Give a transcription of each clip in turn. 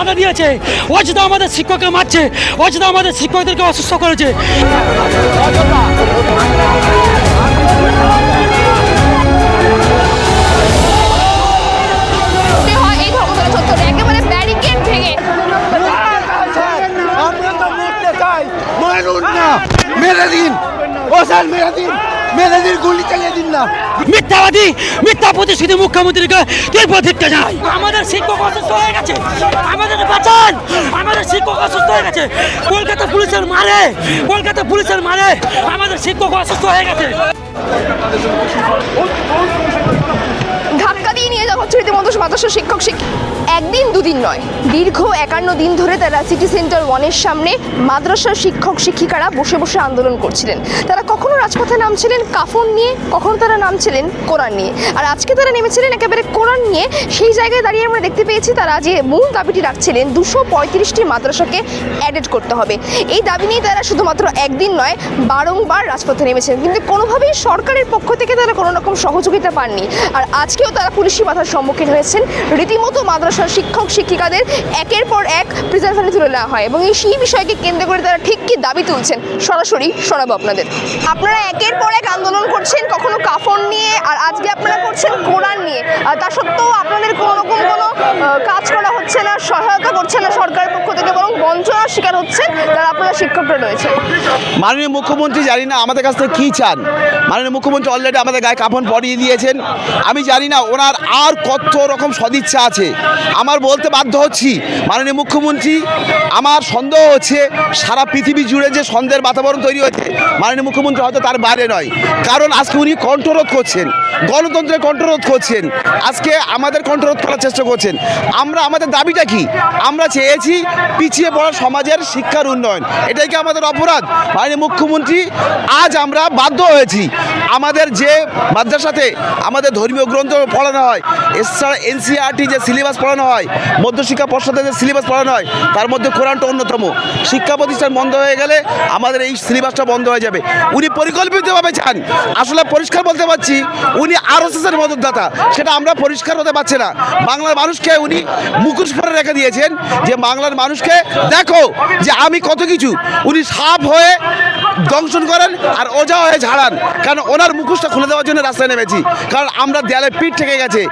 বাধা দিয়েছে, অযথা আমাদের শিক্ষককে মারছে, অযথা আমাদের শিক্ষকদেরকে অসুস্থ করেছে। এই ধর্মতলা চত্বরে একেবারে ব্যারিকেড ভেঙে আমরা তো মরতে চাই, মারুন না, মেরে দিন, ও স্যার মেরে দিন, মেরে দিন, গুলি চালিয়ে দিন না। মিথ্যাবাদী, মিথ্যা প্রতিশ্রুতি মুখ্যমন্ত্রীকে তীব্র ধিক্কার জানাই। আমাদের শিক্ষক অসুস্থ হয়ে গেছে, আমাদের বাঁচান, আমাদের শিক্ষক অসুস্থ হয়ে গেছে। কলকাতা পুলিশের মারে, কলকাতা পুলিশের মারে আমাদের শিক্ষক অসুস্থ হয়ে গেছে। ধাক্কা দিয়ে নিয়ে যাওয়া হচ্ছে রীতিমতো মাদ্রাসা শিক্ষক একদিন দুদিন নয়, দীর্ঘ 51 দিন ধরে তারা সিটি সেন্টার 1-এর সামনে মাদ্রাসার শিক্ষক শিক্ষিকারা বসে বসে আন্দোলন করছিলেন। তারা কখনো রাজপথে নামছিলেন কাফন নিয়ে, কখনো তারা নামছিলেন কোরআন নিয়ে, আর আজকে তারা নেমেছিলেন একেবারে কোরআন নিয়ে। সেই জায়গায় দাঁড়িয়ে আমরা দেখতে পেয়েছি তারা যে মূল দাবিটি রাখছিলেন 235টি মাদ্রাসাকে অ্যাডেড করতে হবে। এই দাবি নিয়ে তারা শুধুমাত্র একদিন নয়, বারংবার রাজপথে নেমেছেন, কিন্তু কোনোভাবেই সরকারের পক্ষ থেকে তারা কোনো রকম সহযোগিতা পাননি। আর আজকেও তারা পুলিশি বাধার সম্মুখীন হয়েছেন। রীতিমতো মাদ্রাসার শিক্ষক শিক্ষিকাদের একের পর এক প্রিজন ভ্যানে তুলে নেওয়া হয়, এবং সেই বিষয়কে কেন্দ্র করে তারা ঠিক কি দাবি তুলছেন সরাসরি শোনাবো আপনাদের। আপনারা একের পর এক আন্দোলন করছেন, কখনো কাফন নিয়ে, আর আজকে আপনারা করছেন কোরআন নিয়ে। তা সত্ত্বেও আপনাদের কোনো রকম কোনো কাজ করা হচ্ছে না, সহায়তা করছে না সরকারের পক্ষ থেকে, বরং বঞ্চনার শিকার হচ্ছেন যারা আপনারা শিক্ষকরা রয়েছে। মাননীয় মুখ্যমন্ত্রী জানি না আমাদের কাছ থেকে কী চান। মাননীয় মুখ্যমন্ত্রী অলরেডি আমাদের গায়ে কাফন পরিয়ে দিয়েছেন। আমি জানি না ওনার আর কত রকম সদিচ্ছা আছে। আমার বলতে বাধ্য হচ্ছি, মাননীয় মুখ্যমন্ত্রী, আমার সন্দেহ হচ্ছে সারা পৃথিবী জুড়ে যে সন্দেহের বাতাবরণ তৈরি হয়েছে, মাননীয় মুখ্যমন্ত্রী হয়তো তার বাইরে নয়। কারণ আজকে উনি কণ্ঠরোধ করছেন, গণতন্ত্রের কণ্ঠরোধ করছেন, আজকে আমাদের কণ্ঠরোধ করার চেষ্টা করছেন। আমরা আমাদের দাবিটা কি? আমরা চেয়েছি পিছিয়ে পড়া সমাজের শিক্ষার উন্নয়ন। এটাই কি আমাদের অপরাধ? মাননীয় মুখ্যমন্ত্রী, আজ আমরা বাধ্য হয়েছি আমাদের যে মাদ্রাসাতে আমাদের ধর্মীয় গ্রন্থ পড়ানো হয়, এছাড়া এনসিইআরটি যে সিলেবাস পড়ানো হয়, মধ্যশিক্ষা পর্ষদের যে সিলেবাস পড়ানো হয়, তার মধ্যে কোরআনটা অন্যতম। শিক্ষা প্রতিষ্ঠান বন্ধ হয়ে গেলে আমাদের এই সিলেবাসটা বন্ধ হয়ে যাবে। উনি পরিকল্পিতভাবে চান, আসলে পরিষ্কার বলতে পারছি, উনি আরএসএসের মদতদাতা, সেটা আমরা পরিষ্কার হতে পারছি না। বাংলার মানুষকে উনি মুখোশ পরে রেখে দিয়েছেন যে বাংলার মানুষকে দেখো যে আমি কত কিছু। উনি সাপ হয়ে দংশন করেন আর ওঝা হয়ে ঝাড়ান, কারণ ওনার মুখোশটা খুলে দেওয়ার জন্য রাস্তায় নেমেছি। কারণ আমরা দেয়ালে পিঠ থেকে গেছে,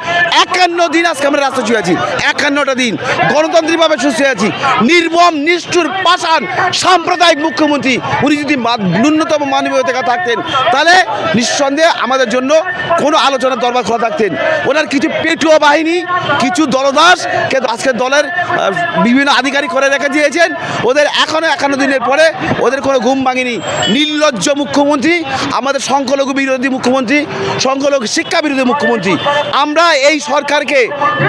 51 দিন আজকে আমরা রাস্তা ছুঁয়ে আছি, 51টা দিন গণতান্ত্রিকভাবে সুস্থ আছি। নির্মম, নিষ্ঠুর, পাষাণ, সাম্প্রদায়িক মুখ্যমন্ত্রী, উনি যদি ন্যূনতম মানবিকতা থাকতেন তাহলে নিঃসন্দেহে আমাদের জন্য কোনো আলোচনার দরবার খোলা থাকতেন। ওনার কিছু পেটুয়া বাহিনী, কিছু দলদাস কিন্তু আজকের দলের বিভিন্ন আধিকারিক করে রেখে দিয়েছেন। ওদের এখনও 51 দিনের পরে ওদের কোনো ঘুম ভাঙেনি। নির্লজ্জ মুখ্যমন্ত্রী, আমাদের সংখ্যালঘু বিরোধী মুখ্যমন্ত্রী, সংখ্যালঘু শিক্ষা বিরোধী মুখ্যমন্ত্রী। আমরা এই সরকারকে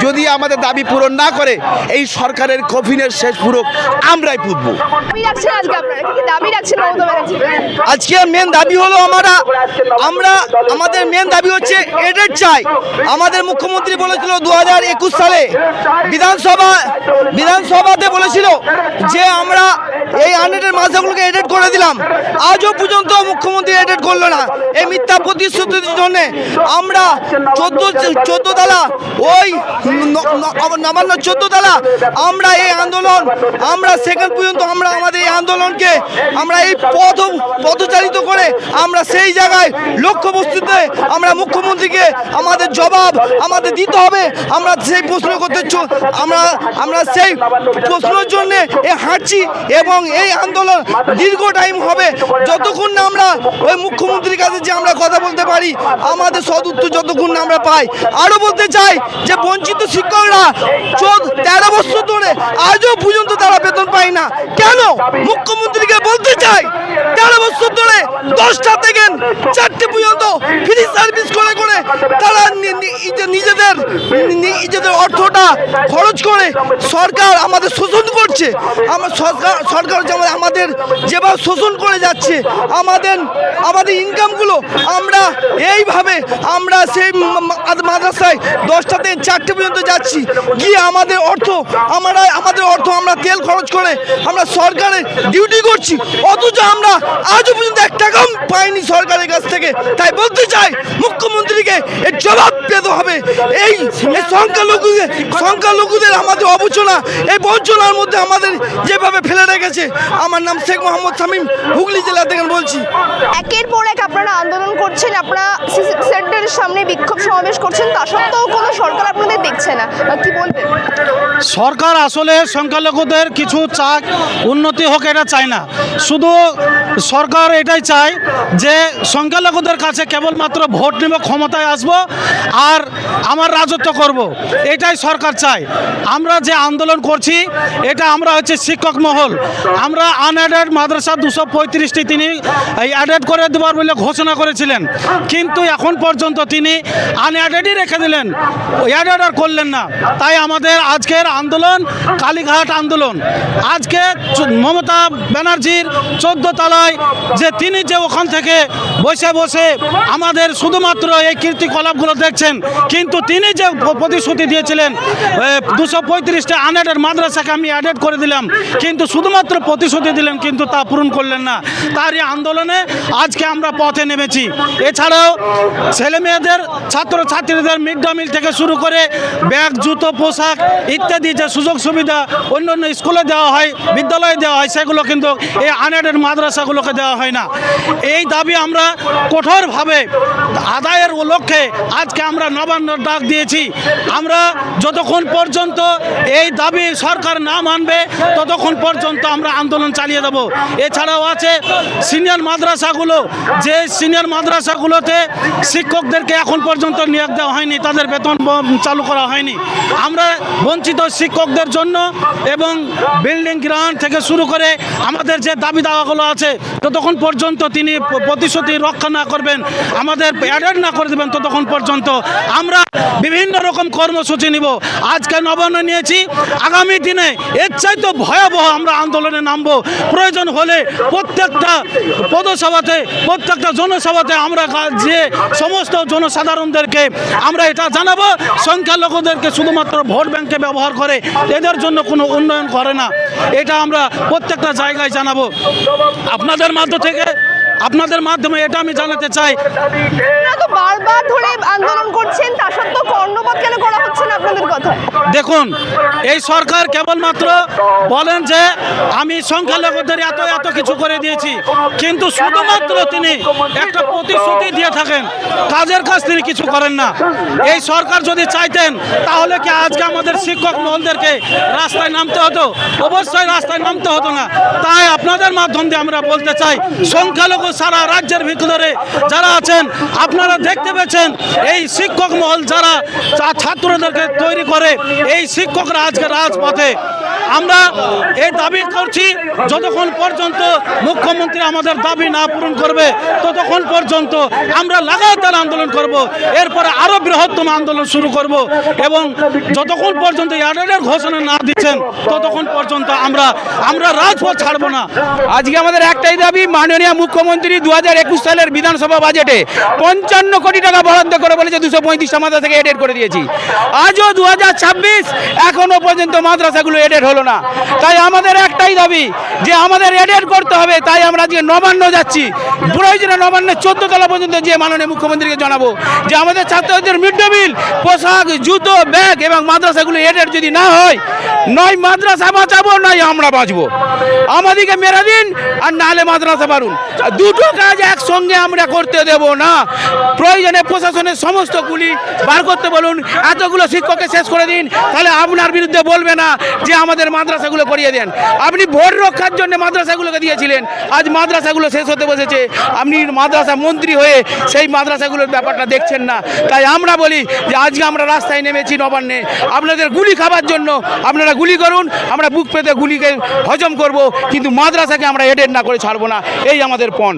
যদি আমাদের দাবি পূরণ না করে, এই সরকারের কফিনের শেষ পুরো আমরাই পুঁতবো। আজকে মেন দাবি হলো আমরা আমাদের মেন দাবি হচ্ছে এডেড চাই। আমাদের মুখ্যমন্ত্রী বলেছিল 2021 সালে বিধানসভাতে বলেছিল যে আমরা এই আনএডেড মাদ্রাসাগুলোকে এডেড করে দিলাম। আজও পর্যন্ত মুখ্যমন্ত্রী এডেড করলো না। এই মিথ্যা প্রতিশ্রুতির জন্য আমরা 14 তালা ওই নবান্ন 14 তালা আমরা এই আন্দোলন, আমরা সেকেন্ড পর্যন্ত আমরা আমাদের এই আন্দোলনকে আমরা এই পথচালিত করে আমরা সেই জায়গায় লক্ষ্যবস্তুতে আমরা মুখ্যমন্ত্রীকে আমাদের জবাব আমাদের দিতে হবে। আমরা সেই প্রশ্ন করতে আমরা সেই প্রশ্নের জন্য হাঁটছি, এবং এই আন্দোলন দীর্ঘ টাইম হবে যতক্ষণ না আমরা ওই মুখ্যমন্ত্রীর কাছে যে আমরা কথা বলতে পারি, আমাদের সদুত্তর যতক্ষণ না আমরা পাই। আরও বলতে চাই যে বঞ্চিত শিক্ষকরা 13 বছর ধরে আজও পর্যন্ত তারা বেতন পায় না। কেন? মুখ্যমন্ত্রীকে বলতে চাই 13 বছর ধরে 10টা থেকে 4টে পর্যন্ত ফ্রি সার্ভিস করে করে তারা নিজেদের অর্থটা খরচ করে সরকার আমাদের শোষণ করছে। সরকার আমাদের যেভাবে শোষণ করে যাচ্ছে আমাদের ইনকামগুলো, আমরা এইভাবে আমরা সেই মাদ্রাসায় 10টা থেকে 4টে পর্যন্ত যাচ্ছি, গিয়ে আমাদের অর্থ আমরা তেল খরচ করে আমরা সরকারের ডিউটি করছি, অথচ আমরা আজও পর্যন্ত 1 টাকাও পাইনি সরকারের কাছ থেকে। তাই বলতে চাই মুখ্যমন্ত্রীকে এর জবাব পেতে হবে। এই সংখ্যালঘুদের আমাদের অবচনা, এই বঞ্চনার মধ্যে আমাদের যেভাবে ফেলে রেখেছে। আমার নাম শেখ মোহাম্মদ শামীম, হুগলি জেলা থেকে বলছি। একের পর এক আপনারা আন্দোলন করছেন, আপনারা সিটি সেন্টারের সামনে বিক্ষোভ সমাবেশ করছেন, তা সত্ত্বেও কোনো সরকার আপনাদের দেখছে না, কি বলবেন? সরকার আসলে সংখ্যালঘুদের কিছু চাক উন্নতি হোক এটা চায় না, শুধু সরকার এটাই চায় যে সংখ্যালঘুদের কাছে কেবলমাত্র ভোট নেব, ক্ষমতায় আসব আর আমার রাজত্ব করব, এটাই সরকার চায়। আমরা যে আন্দোলন করছি এটা আমরা হচ্ছে শিক্ষক মহল, আমরা আনএডেড মাদ্রাসা 235টি তিনি অ্যাডেড করে দেওয়ার বলে ঘোষণা করেছিলেন, কিন্তু এখন পর্যন্ত তিনি আনএডেডই রেখে দিলেন, অ্যাডেড আর করলেন না। তাই আমাদের আজকের আন্দোলন কালীঘাট আন্দোলন। আজকে মমতা ব্যানার্জির 14 তলায় যে তিনি যে ওখান থেকে বসে বসে আমাদের শুধুমাত্র এই কীর্তিকলাপগুলো দেখছেন, কিন্তু তিনি যে প্রতিশ্রুতি দিয়েছিলেন 235টা আনএডেড মাদ্রাসাকে আমি অ্যাডেড করে দিলাম, কিন্তু শুধুমাত্র প্রতিশ্রুতি দিলেন, কিন্তু তা পূরণ করলেন না। তার এই আন্দোলনে আজকে আমরা পথে নেমেছি। এছাড়াও ছেলেমেয়েদের ছাত্রছাত্রীদের মিড ডে মিল থেকে শুরু করে ব্যাগ, জুতো, পোশাক ইত্যাদি যে সুযোগ সুবিধা অন্য অন্য স্কুলে দেওয়া হয়, বিদ্যালয়ে দেওয়া হয়, সেগুলো কিন্তু এই আনএডেড মাদ্রাসাগুলোকে দেওয়া হয় না। এই দাবি আমরা কঠোরভাবে আদায়ের লক্ষ্যে আজকে আমরা নবান্নর ডাক দিয়েছি। আমরা যতক্ষণ পর্যন্ত এই দাবি সরকার না মানবে ততক্ষণ পর্যন্ত আমরা আন্দোলন চালিয়ে দেব। এছাড়াও আছে সিনিয়র মাদ্রাসাগুলো, যে সিনিয়র মাদ্রাসাগুলোতে শিক্ষকদেরকে এখন পর্যন্ত নিয়োগ দেওয়া হয়নি, তাদের বেতন চালু করা হয়নি। আমরা বঞ্চিত শিক্ষকদের জন্য এবং বিল্ডিং গ্রান্ট থেকে শুরু করে আমাদের যে দাবি দাওয়াগুলো আছে ততক্ষণ পর্যন্ত তিনি প্রতিশ্রুতি রক্ষা না করবেন, আমাদের অ্যাডেড না করে দেবেন, ততক্ষণ পর্যন্ত আমরা বিভিন্ন রকম কর্মসূচি নিব। আজকে নবান্ন নিয়েছি, আগামী দিনে এর চাইতে ভয়াবহ আমরা আন্দোলনে নামবো। প্রয়োজন হলে প্রত্যেকটা পদসভাতে, প্রত্যেকটা জনসভাতে আমরা যে সমস্ত জনসাধারণদেরকে আমরা এটা জানাবো, সংখ্যালঘুদেরকে শুধুমাত্র ভোট ব্যাংকে ব্যবহার করে, এদের জন্য কোনো উন্নয়ন করে না, এটা আমরা প্রত্যেকটা জায়গায় জানাবো। আপনাদের মাধ্যমে এটা আমি জানাতে চাই। আপনারা তো বারবার ধরে আন্দোলন করছেন, তা সত্ত্বেও কর্ণপাত কেন করা হচ্ছে না আপনাদের কথা? দেখুন, এই সরকার কেবলমাত্র বলেন যে আমি সংখ্যালঘুদের এত এত কিছু করে দিয়েছি, কিন্তু শুধুমাত্র তিনি একটা প্রতিশ্রুতি দিয়ে থাকেন, কাজের কাজ তিনি কিছু করেন না। এই সরকার যদি চাইতেন তাহলে কি আজকে আমাদের শিক্ষক মহলদেরকে রাস্তায় নামতে হতো? অবশ্যই রাস্তায় নামতে হতো না। তাই আপনাদের মাধ্যম দিয়ে আমরা বলতে চাই, সংখ্যালঘু সারা রাজ্যের ভিতরে যারা আছেন আপনারা দেখতে পেয়েছেন, এই শিক্ষক মহল যারা ছাত্রদেরকে তৈরি করে, এই শিক্ষকরা আজকে রাজপথে। আমরা এই দাবি করছি, যতক্ষণ পর্যন্ত মুখ্যমন্ত্রী আমাদের দাবি না পূরণ করবে ততক্ষণ পর্যন্ত আমরা লাগাতার আন্দোলন করব। এরপরে আরো বৃহত্তম আন্দোলন শুরু করব এবং যতক্ষণ পর্যন্ত অ্যাডেডের ঘোষণা না দিচ্ছেন ততক্ষণ পর্যন্ত আমরা রাজপথ ছাড়বো না। আজকে আমাদের একটাই দাবি, মাননীয় মুখ্যমন্ত্রী 2021 সালের বিধানসভা বাজেটে 55 কোটি টাকা বরাদ্দ করে বলেছে 235টা মাদ্রাসা থেকে এডেড করে দিয়েছি। আজও 2026 এখনো পর্যন্ত মাদ্রাসাগুলো এডেড হলো না। তাই আমাদের একটাই দাবি যে আমাদের এডেড করতে হবে। তাই আমরা আজকে নবান্ন যাচ্ছি, প্রয়োজনে নবান্নের 14 তলা পর্যন্ত যে মাননীয় মুখ্যমন্ত্রীকে জানাবো যে আমাদের ছাত্রদের মিড ডে মিল, পোশাক, জুতো, ব্যাগ এবং মাদ্রাসাগুলো এডেড যদি না হয়, নয় মাদ্রাসা বাঁচাবো নয় আমরা বাঁচবো। আমাদেরকে মেরে দিন আর নাহলে মাদ্রাসা বাড়ুন, দুটো কাজ একসঙ্গে আমরা করতে দেব না। প্রয়োজনে প্রশাসনের সমস্ত গুলি বার করতে বলুন, এতগুলো শিক্ষককে শেষ করে দিন, তাহলে আপনার বিরুদ্ধে বলবে না যে আমাদের মাদ্রাসাগুলো করিয়ে দেন। আপনি ভোট রক্ষার জন্য মাদ্রাসাগুলোকে দিয়েছিলেন, আজ মাদ্রাসাগুলো শেষ হতে বসেছে, আপনি মাদ্রাসা মন্ত্রী হয়ে সেই মাদ্রাসাগুলোর ব্যাপারটা দেখছেন না। তাই আমরা বলি যে আজকে আমরা রাস্তায় নেমেছি নবান্নে, আপনাদের গুলি খাবার জন্য। আপনারা গুলি করুন, আমরা বুক পেতে গুলিকে হজম করব, কিন্তু মাদ্রাসাকে আমরা এডেড না করে ছাড়বো না, এই আমাদের পণ।